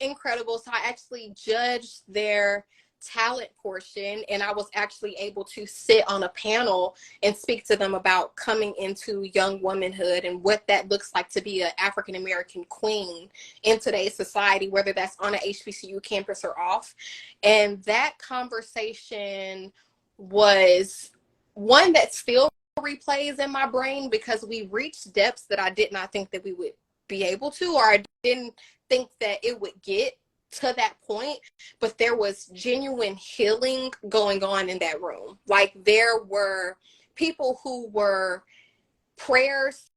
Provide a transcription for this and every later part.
incredible. So I actually judged their talent portion, and I was actually able to sit on a panel and speak to them about coming into young womanhood and what that looks like to be an African American queen in today's society, whether that's on an HBCU campus or off. And that conversation was one that still replays in my brain, because we reached depths that I did not think that we would be able to, or I didn't think that it would get to that point. But there was genuine healing going on in that room. Like, there were people who were prayers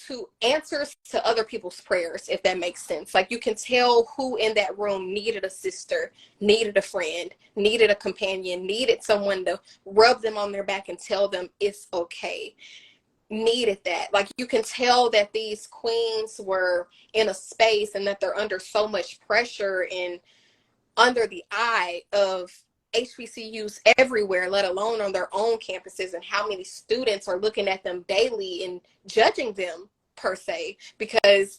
to answers to other people's prayers, if that makes sense. Like, you can tell who in that room needed a sister, needed a friend, needed a companion, needed someone to rub them on their back and tell them it's okay. Needed that. Like, you can tell that these queens were in a space and that they're under so much pressure and under the eye of HBCUs everywhere, let alone on their own campuses, and how many students are looking at them daily and judging them, per se. Because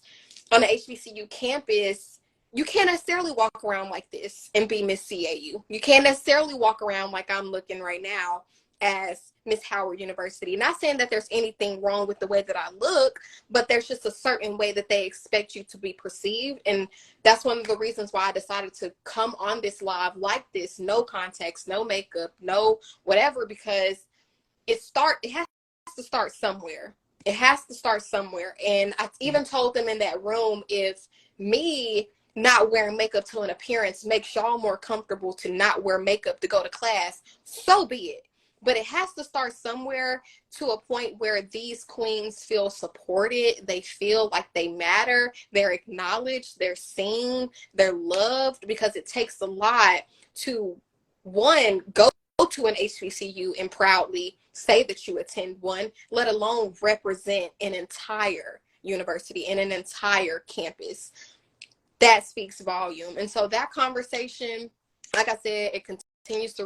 on an HBCU campus, you can't necessarily walk around like this and be Miss CAU. You can't necessarily walk around like I'm looking right now as Miss Howard University. Not saying that there's anything wrong with the way that I look, but there's just a certain way that they expect you to be perceived. And that's one of the reasons why I decided to come on this live like this, no context, no makeup, no whatever, because it has to start somewhere. It has to start somewhere. And I even told them in that room, if me not wearing makeup to an appearance makes y'all more comfortable to not wear makeup to go to class, so be it. But it has to start somewhere, to a point where these queens feel supported. They feel like they matter. They're acknowledged. They're seen. They're loved. Because it takes a lot to, one, go to an HBCU and proudly say that you attend one, let alone represent an entire university and an entire campus. That speaks volume. And so that conversation, like I said, it continues to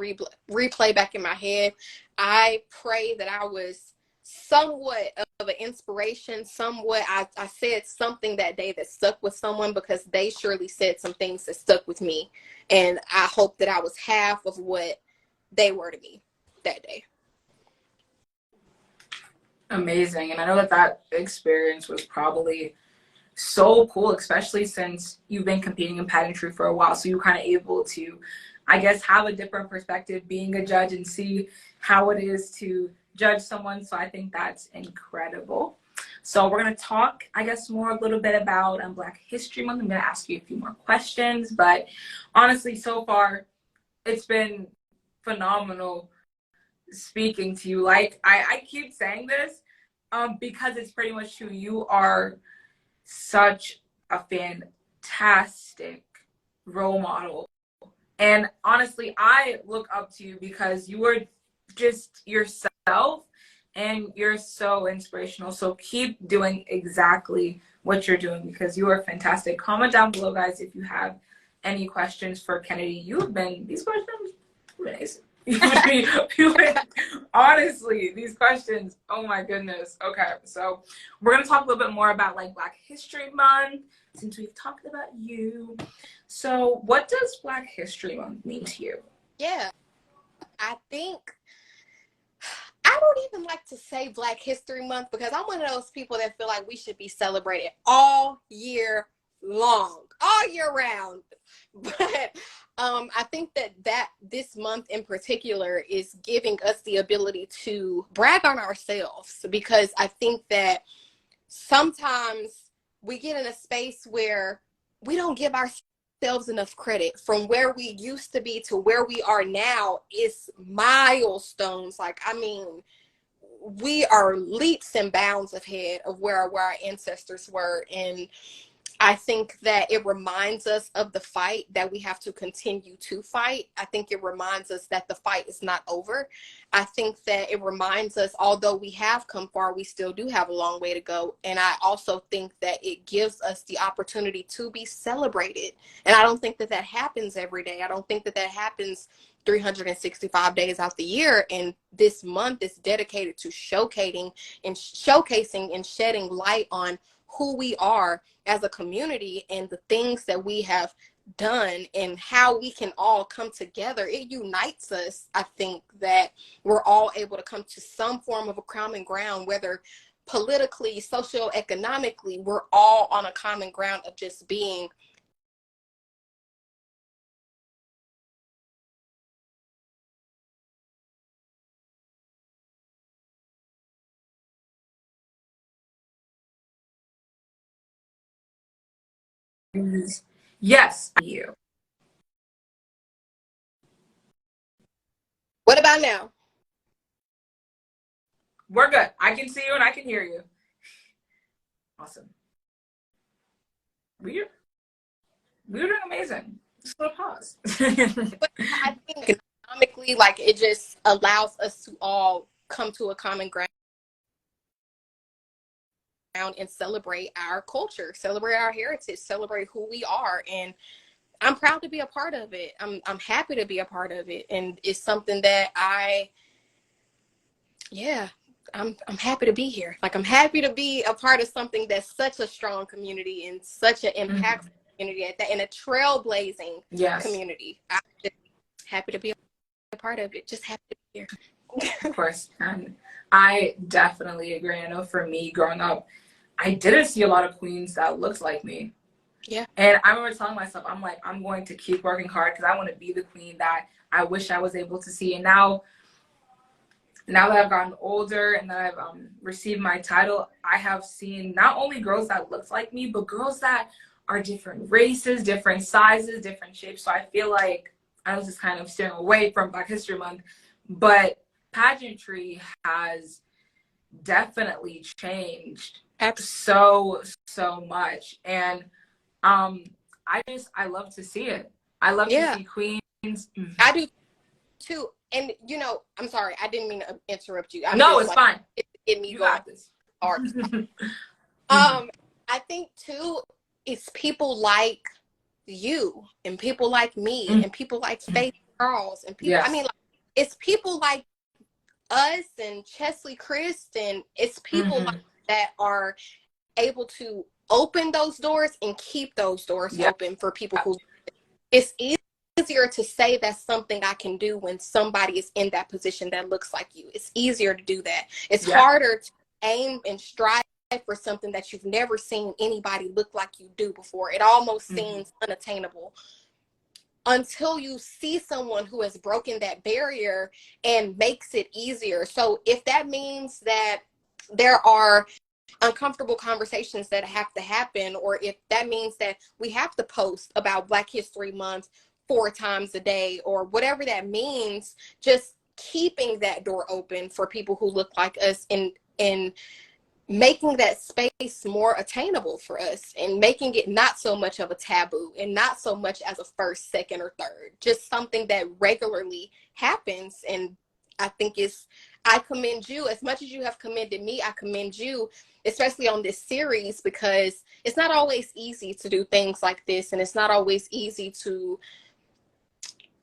replay back in my head. I pray that I was somewhat of an inspiration, somewhat. I said something that day that stuck with someone, because they surely said some things that stuck with me. And I hope that I was half of what they were to me that day. Amazing. And I know that experience was probably so cool, especially since you've been competing in pageantry for a while. So you're kind of able to, I guess, have a different perspective being a judge and see how it is to judge someone. So I think that's incredible. So we're going to talk, I guess, more a little bit about Black History Month. I'm going to ask you a few more questions. But honestly, so far, it's been phenomenal speaking to you. Like, I keep saying this because it's pretty much true. You are such a fantastic role model. And honestly, I look up to you because you are just yourself and you're so inspirational. So keep doing exactly what you're doing, because you are fantastic. Comment down below, guys, if you have any questions for Kennedy. These questions, amazing. Honestly, these questions, oh my goodness. Okay, so we're going to talk a little bit more about like Black History Month, since we've talked about you. So what does Black History Month mean to you? Yeah, I think I don't even like to say Black History Month, because I'm one of those people that feel like we should be celebrated all year long, all year round. But I think that this month in particular is giving us the ability to brag on ourselves, because I think that sometimes we get in a space where we don't give ourselves enough credit. From where we used to be to where we are now is milestones. Like, I mean, we are leaps and bounds ahead of where our ancestors were. And I think that it reminds us of the fight that we have to continue to fight. I think it reminds us that the fight is not over. I think that it reminds us, although we have come far, we still do have a long way to go. And I also think that it gives us the opportunity to be celebrated. And I don't think that that happens every day. I don't think that that happens 365 days out the year. And this month is dedicated to showcasing and shedding light on who we are as a community and the things that we have done and how we can all come together. It unites us. I think that we're all able to come to some form of a common ground, whether politically, socioeconomically, we're all on a common ground of just being Yes, you. what about now? We're good. I can see you and I can hear you. Awesome. We were doing amazing. Just a little pause. But I think economically, like, it just allows us to all come to a common ground and celebrate our culture, celebrate our heritage, celebrate who we are. And I'm proud to be a part of it. I'm happy to be a part of it. And it's something that I'm happy to be here. Like, I'm happy to be a part of something that's such a strong community and such an impactful community at that, and a trailblazing community. I'm just happy to be a part of it. Just happy to be here. Of course. And I definitely agree. I know for me growing up, I didn't see a lot of queens that looked like me. Yeah. And I remember telling myself, I'm like, I'm going to keep working hard because I want to be the queen that I wish I was able to see. And now that I've gotten older and that I've received my title, I have seen not only girls that looked like me, but girls that are different races, different sizes, different shapes. So I feel like I was just kind of steering away from Black History Month, but pageantry has definitely changed so much. And I love to see it. I love to see queens. I do too. And I'm sorry, I didn't mean to interrupt you. No, it's fine. You got this. I think too, it's people like you and people like me and people like Faith Charles and people. I mean, like, it's people like us and Chesley Christ, and it's people like that are able to open those doors and keep those doors open for people who. It's easier to say that's something I can do when somebody is in that position that looks like you. It's easier to do that. It's harder to aim and strive for something that you've never seen anybody look like you do before. It almost seems unattainable until you see someone who has broken that barrier and makes it easier. So if that means that there are uncomfortable conversations that have to happen, or if that means that we have to post about Black History Month 4 times a day, or whatever that means, just keeping that door open for people who look like us, and making that space more attainable for us, and making it not so much of a taboo and not so much as a first, second, or third, just something that regularly happens. And I think I commend you as much as you have commended me. I commend you, especially on this series, because it's not always easy to do things like this, and it's not always easy to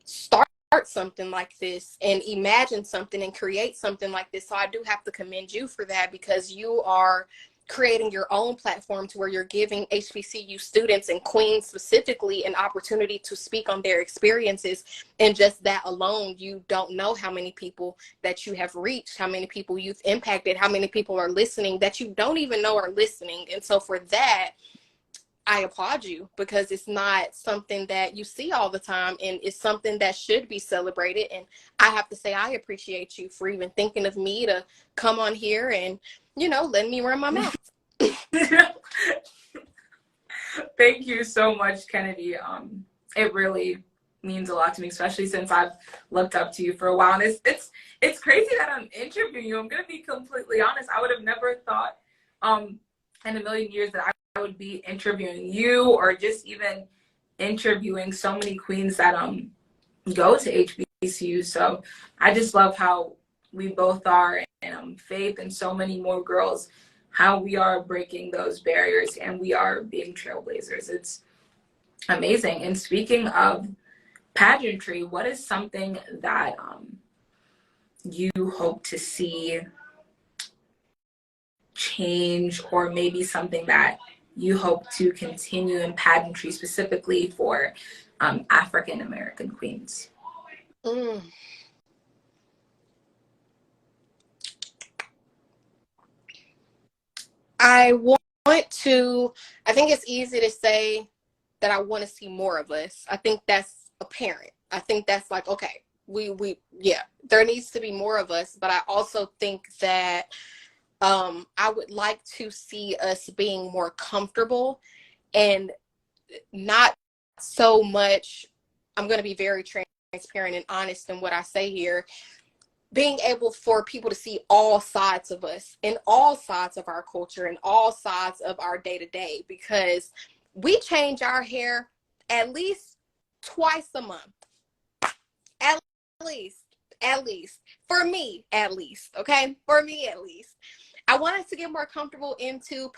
start something like this and imagine something and create something like this. So I do have to commend you for that, because you are creating your own platform to where you're giving HBCU students and queens specifically an opportunity to speak on their experiences. And just that alone, you don't know how many people that you have reached, how many people you've impacted, how many people are listening that you don't even know are listening. And so for that, I applaud you, because it's not something that you see all the time, and it's something that should be celebrated. And I have to say, I appreciate you for even thinking of me to come on here and, let me run my mouth. Thank you so much, Kennedy. It really means a lot to me, especially since I've looked up to you for a while. And it's crazy that I'm interviewing you. I'm gonna be completely honest. I would have never thought in a million years that I would be interviewing you, or just even interviewing so many queens that go to HBCU. So I just love how we both are, and Faith and so many more girls, how we are breaking those barriers and we are being trailblazers. It's amazing. And speaking of pageantry, what is something that you hope to see change, or maybe something that you hope to continue in pageantry specifically for African American queens? Mm. I want to, I think it's easy to say that I want to see more of us. I think that's apparent. I think that's like, okay, yeah, there needs to be more of us. But I also think that I would like to see us being more comfortable and not so much. I'm going to be very transparent and honest in what I say here. Being able for people to see all sides of us and all sides of our culture and all sides of our day to day, because we change our hair at least twice a month. At least, at least. For me, at least. Okay? For me, at least. I want us to get more comfortable into